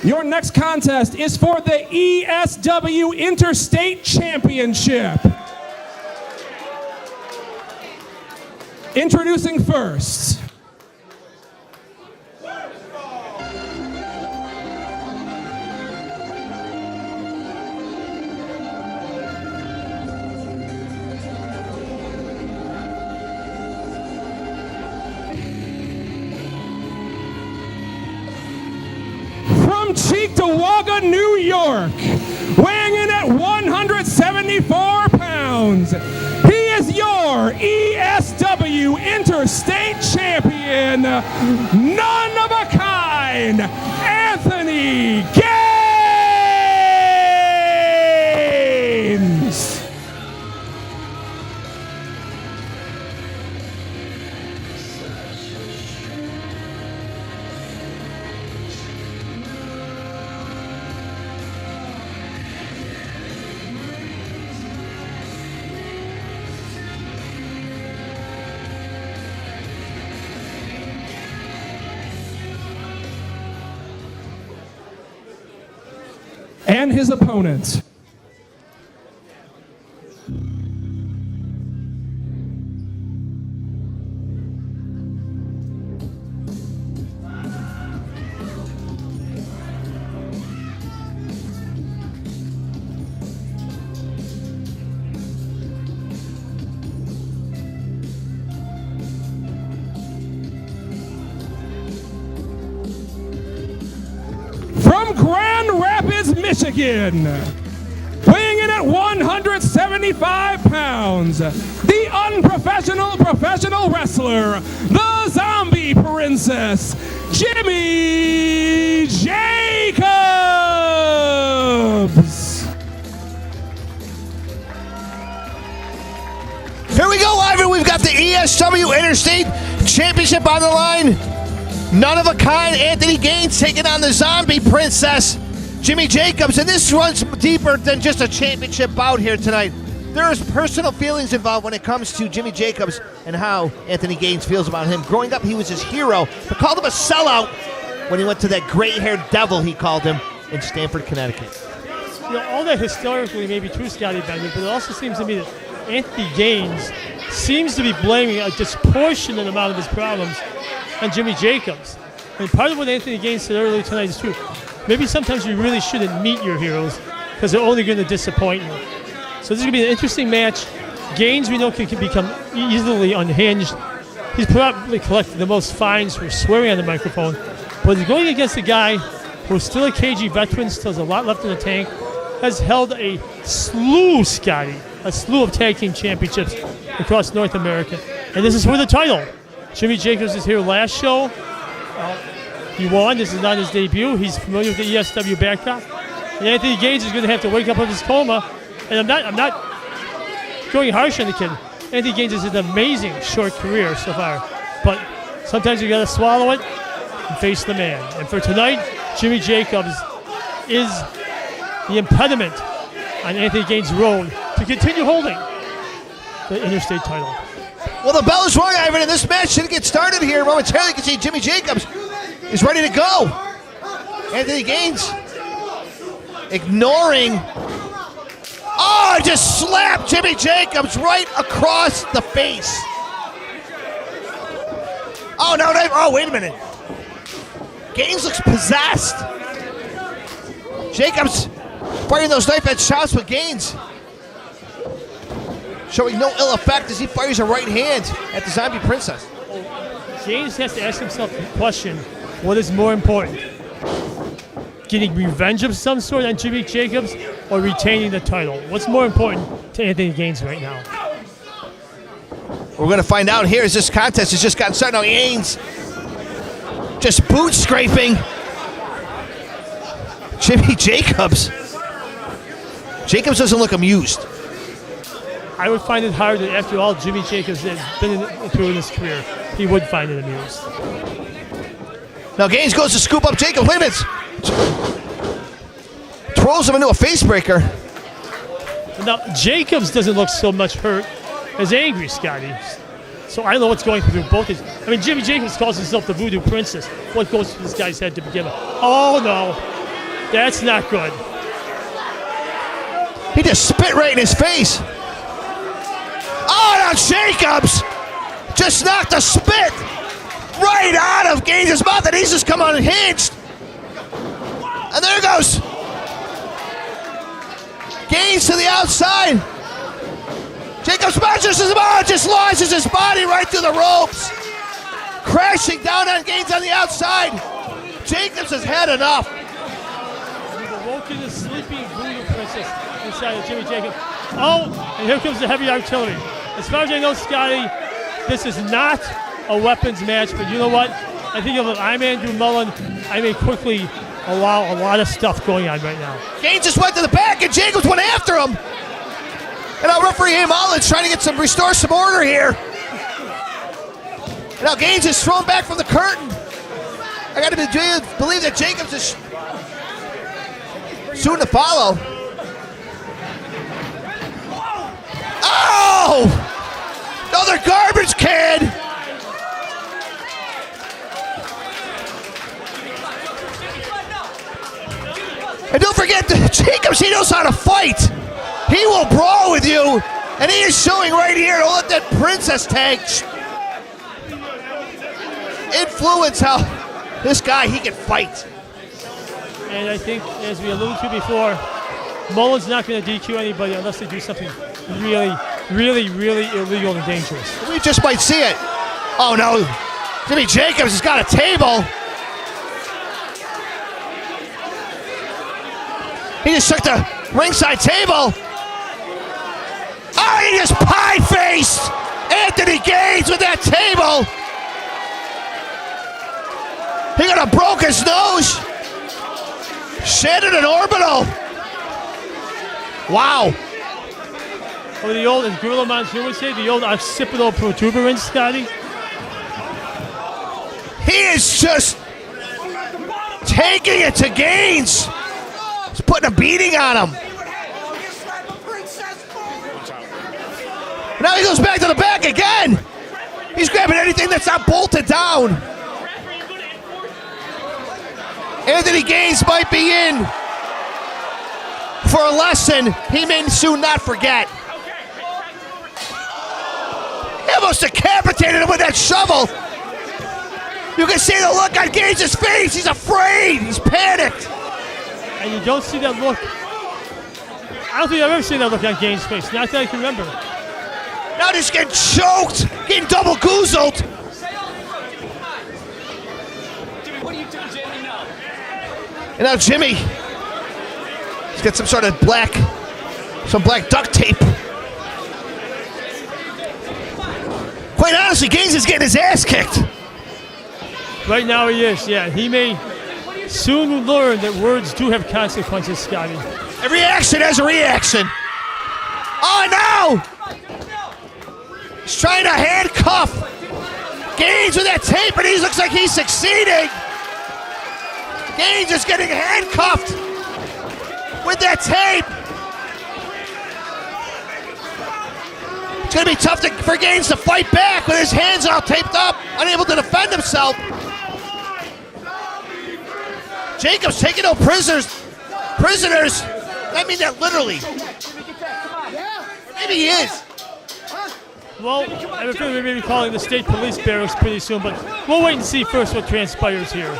Your next contest is for the ESW Interstate Championship. Introducing first, from Tonawanda, New York, weighing in at 174 pounds, he is your ESW Interstate Champion, none of a kind, Anthony Gaines. And his opponent. From Grand Rapids, Michigan, weighing in at 175 pounds, the unprofessional professional wrestler, the Zombie Princess, Jimmy Jacobs. Here we go, Ivan. We've got the ESW Interstate Championship on the line. None of a kind, Anthony Gaines taking on the Zombie Princess, Jimmy Jacobs. And this runs deeper than just a championship bout here tonight. There's personal feelings involved when it comes to Jimmy Jacobs and how Anthony Gaines feels about him. Growing up, he was his hero, but called him a sellout when he went to that gray-haired devil, he called him, in Stamford, Connecticut. You know, all that historically may be true, Scotty Bender, but it also seems to me that Anthony Gaines seems to be blaming a disproportionate amount of his problems on Jimmy Jacobs. And part of what Anthony Gaines said earlier tonight is true. Maybe sometimes you really shouldn't meet your heroes because they're only going to disappoint you. So this is going to be an interesting match. Gaines, we know, can become easily unhinged. He's probably collected the most fines for swearing on the microphone. But he's going against a guy who's still a KG veteran, still has a lot left in the tank, has held a slew, Scotty, a slew of tag team championships across North America. And this is for the title. Jimmy Jacobs is here last show. He won. This is not his debut. He's familiar with the ESW backdrop. And Anthony Gaines is going to have to wake up from his coma. And I'm not going harsh on the kid. Anthony Gaines has had an amazing short career so far. But sometimes you got to swallow it and face the man. And for tonight, Jimmy Jacobs is the impediment on Anthony Gaines' road to continue holding the Interstate title. Well, the bell is rung, Ivan, and this match should get started here momentarily. You can see Jimmy Jacobs is ready to go. Anthony Gaines ignoring. Oh, just slapped Jimmy Jacobs right across the face. Oh, no, oh, wait a minute. Gaines looks possessed. Jacobs firing those knife-edge shots with Gaines, showing no ill effect as he fires a right hand at the Zombie Princess. Gaines has to ask himself the question, what is more important? Getting revenge of some sort on Jimmy Jacobs or retaining the title? What's more important to Anthony Gaines right now? We're going to find out here as this contest has just gotten started. Now Gaines just boot scraping Jimmy Jacobs. Jacobs doesn't look amused. I would find it hard that after all Jimmy Jacobs has been through in his career, he would find it amused. Now Gaines goes to scoop up Jacobs. Wait a minute. Throws him into a face breaker. Now Jacobs doesn't look so much hurt as angry, Scotty. So I don't know what's going through both these. I mean, Jimmy Jacobs calls himself the Voodoo Princess. What goes through this guy's head to begin with? Oh no. That's not good. He just spit right in his face. Oh, now Jacobs just knocked the spit right out of Gaines' mouth, and he's just come unhinged. And there goes Gaines to the outside. Jacobs punches him out, just launches his body right through the ropes. Crashing down on Gaines on the outside. Jacobs has had enough. We've awoken the sleeping voodoo princess inside of Jimmy Jacobs. Oh, and here comes the heavy artillery. As far as I know, Scotty, this is not a weapons match, but you know what? I think if I'm Andrew Mullen, I may quickly allow a lot of stuff going on right now. Gaines just went to the back, and Jacobs went after him. And now referee Mullen's trying to restore some order here. And now Gaines is thrown back from the curtain. I got to believe that Jacobs is soon to follow. Oh! Another garbage can! And don't forget, Jacobs, he knows how to fight. He will brawl with you, and he is showing right here. Don't let that princess tag influence how this guy, he can fight. And I think, as we alluded to before, Mullen's not going to DQ anybody unless they do something really, really, really illegal and dangerous. We just might see it. Oh no, Jimmy Jacobs has got a table. He just took the ringside table. Oh, he just pie-faced Anthony Gaines with that table. He could have broke his nose. Shattered an orbital. Wow. Or the old, as Gorilla Monsoon would say, the old occipital protuberance, Scotty. He is just taking it to Gaines. He's putting a beating on him. Now he goes back to the back again. He's grabbing anything that's not bolted down. Anthony Gaines might be in for a lesson he may soon not forget. He almost decapitated him with that shovel. You can see the look on Gaines' face. He's afraid. He's panicked. And you don't see that look. I don't think I've ever seen that look on Gaines' face. Not that I can remember. Now just getting choked, getting double goozled. And now Jimmy, he's got some sort of black duct tape. Quite honestly, Gaines is getting his ass kicked. Right now he is, yeah. He may soon learn that words do have consequences, Scotty. Every action has a reaction. Oh no! He's trying to handcuff Gaines with that tape, and he looks like he's succeeding. Gaines is getting handcuffed with that tape. It's going to be tough for Gaines to fight back with his hands all taped up, unable to defend himself. Jacobs taking no prisoners. I mean that literally. Maybe he is. Well, I have a feeling we may be calling the state police barracks pretty soon, but we'll wait and see first what transpires here.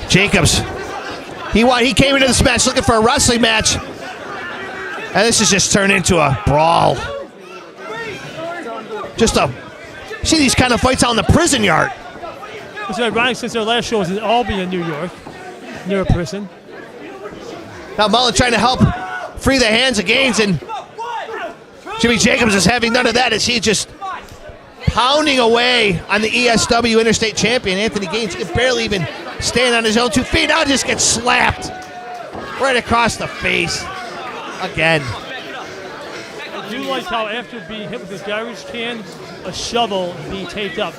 Jacobs, he came into this match looking for a wrestling match, and this has just turned into a brawl. See these kind of fights out in the prison yard. It's ironic since our last show was in Albany, New York, near a prison. Now Mullen trying to help free the hands of Gaines, and Jimmy Jacobs is having none of that as he's just pounding away on the ESW Interstate Champion, Anthony Gaines. He can barely even stand on his own 2 feet. Now just gets slapped right across the face again. I do like how after being hit with a garbage can, a shovel being taped up,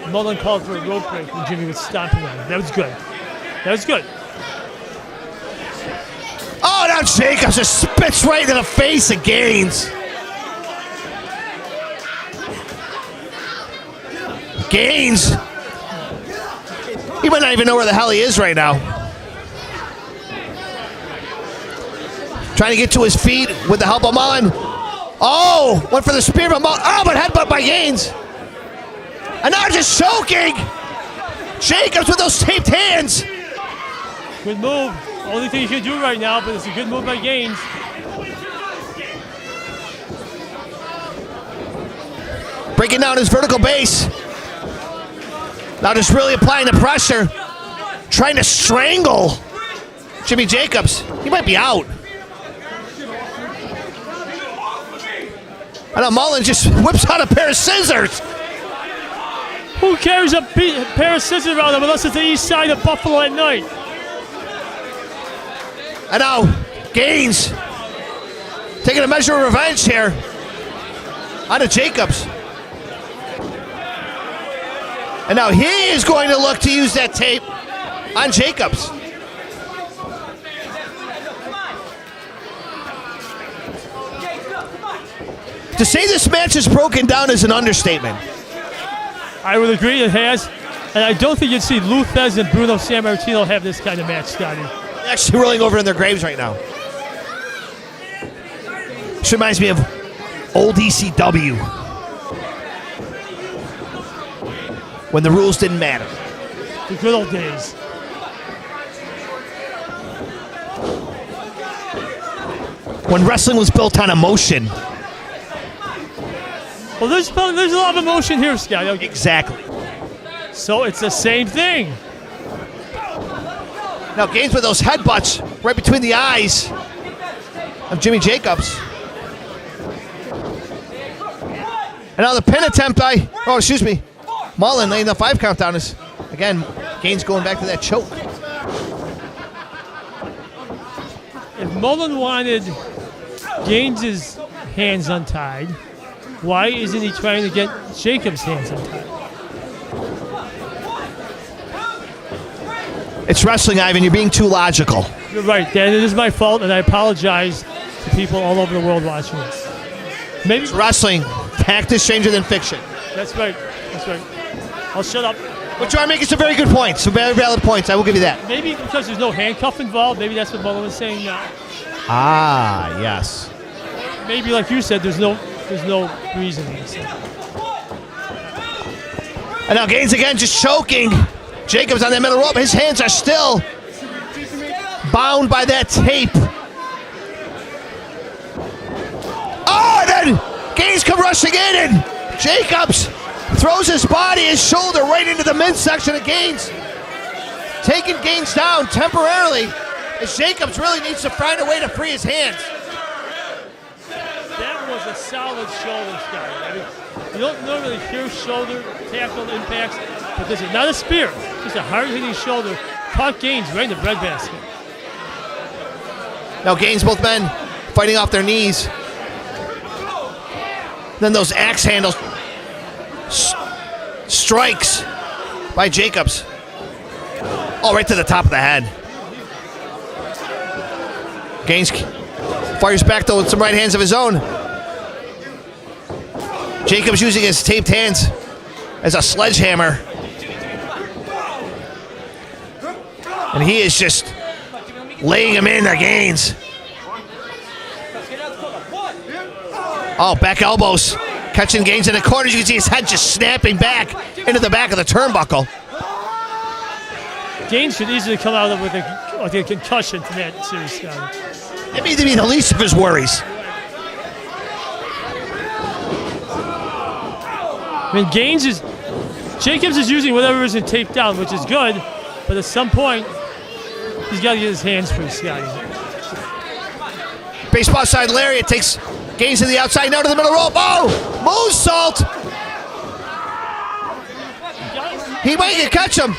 Mullen called for a rope break when Jimmy was stomping on him. That was good. That was good. Oh, now Jacobs just spits right into the face of Gaines. Gaines. He might not even know where the hell he is right now. Trying to get to his feet with the help of Mullen. Oh, went for the spear, but Mullen. Oh, but headbutt by Gaines. And now just choking. Jacobs with those taped hands. Good move. Only thing you can do right now, but it's a good move by Gaines. Breaking down his vertical base. Now just really applying the pressure. Trying to strangle Jimmy Jacobs. He might be out. I know Mullen just whips out a pair of scissors. Who carries a pair of scissors around him unless it's the east side of Buffalo at night? And now Gaines taking a measure of revenge here on Jacobs. And now he is going to look to use that tape on Jacobs. To say this match is broken down is an understatement. I would agree it has. And I don't think you'd see Luthez and Bruno Sammartino have this kind of match, Scotty. They're actually rolling over in their graves right now. This reminds me of old ECW. When the rules didn't matter. The good old days. When wrestling was built on emotion. Well, there's a lot of emotion here, Scotty. Exactly. So it's the same thing. Now Gaines with those headbutts right between the eyes of Jimmy Jacobs. And now the pin attempt by, Mullen laying the 5 count down is, again, Gaines going back to that choke. If Mullen wanted Gaines's hands untied, why isn't he trying to get Jacobs' hands untied? It's wrestling, Ivan. You're being too logical. You're right, Dan. It is my fault, and I apologize to people all over the world watching this. Maybe it's wrestling. Fact is stranger than fiction. That's right. That's right. I'll shut up. But you're making some very good points, some very valid points. I will give you that. Maybe because there's no handcuff involved. Maybe that's what Mullen was saying now. Ah, yes. Maybe, like you said, there's no reason. And now Gaines again just choking. Jacobs on that middle rope. His hands are still bound by that tape. Oh, and then Gaines come rushing in, and Jacobs throws his body, his shoulder right into the midsection of Gaines. Taking Gaines down temporarily as Jacobs really needs to find a way to free his hands. That was a solid shoulder strike. I mean, you don't normally hear shoulder tackle impacts, but this is not a spear, just a hard-hitting shoulder. Caught Gaines right in the breadbasket. Now Gaines, both men fighting off their knees. Then those axe handles. Strikes by Jacobs. Oh, right to the top of the head. Gaines fires back though with some right hands of his own. Jacobs using his taped hands as a sledgehammer. And he is just laying him in there, Gaines. Oh, back elbows. Catching Gaines in the corners. You can see his head just snapping back into the back of the turnbuckle. Gaines should easily come out with a concussion from that series, Scotty. That may be the least of his worries. I mean, Jacobs is using whatever isn't taped down, which is good, but at some point, he's got to get his hands free, Scotty. Baseball side lariat takes Gaines to the outside, now to the middle rope. Oh! Moonsault! He might catch him.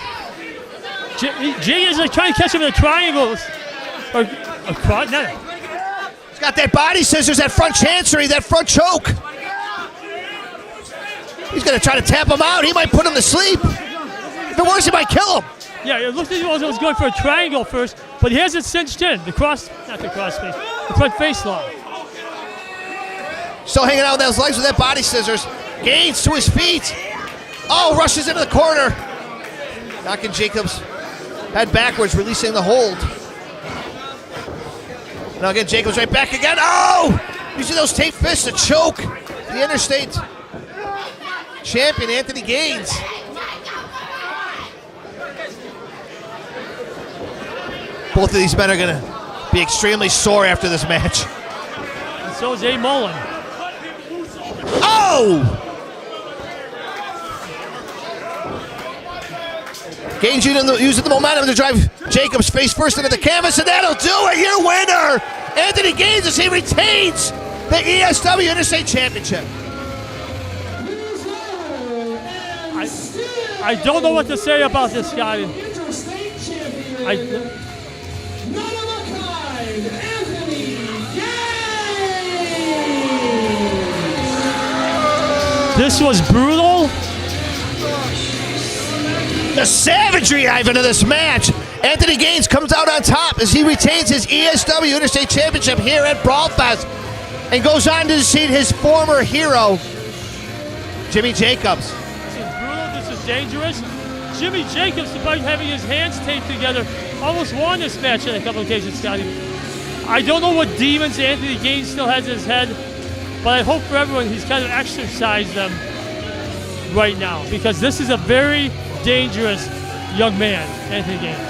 Jay is like trying to catch him in a triangle. Or a quad. No. He's got that body scissors, that front chancery, that front choke. He's going to try to tap him out. He might put him to sleep. If it works, he might kill him. Yeah, it looked like he was going for a triangle first, but he has it cinched in. The front face lock. Still hanging out with those legs with that body scissors. Gaines to his feet. Oh, rushes into the corner. Knocking Jacobs head backwards, releasing the hold. Now again, Jacobs right back again. Oh! You see those tape fists to choke the Interstate champion, Anthony Gaines. Both of these men are going to be extremely sore after this match. And so is A. Mullen. Oh! Gaines using the momentum to drive Jacobs face first into the canvas, and that'll do it. Your winner, Anthony Gaines, as he retains the ESW Interstate Championship. I don't know what to say about this, Scotty. This was brutal. The savagery, Ivan, of this match. Anthony Gaines comes out on top as he retains his ESW Interstate Championship here at Brawlfest and goes on to defeat his former hero, Jimmy Jacobs. This is brutal. This is dangerous. Jimmy Jacobs, despite having his hands taped together, almost won this match on a couple occasions, Scotty. I don't know what demons Anthony Gaines still has in his head, but I hope for everyone he's kind of exercised them right now, because this is a very dangerous young man, Anthony Gaines.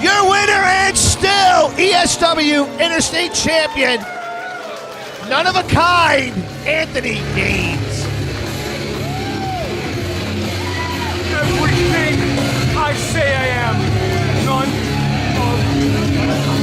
Your winner and still ESW Interstate Champion, none of a kind, Anthony Gaines. Everything I say I am, none of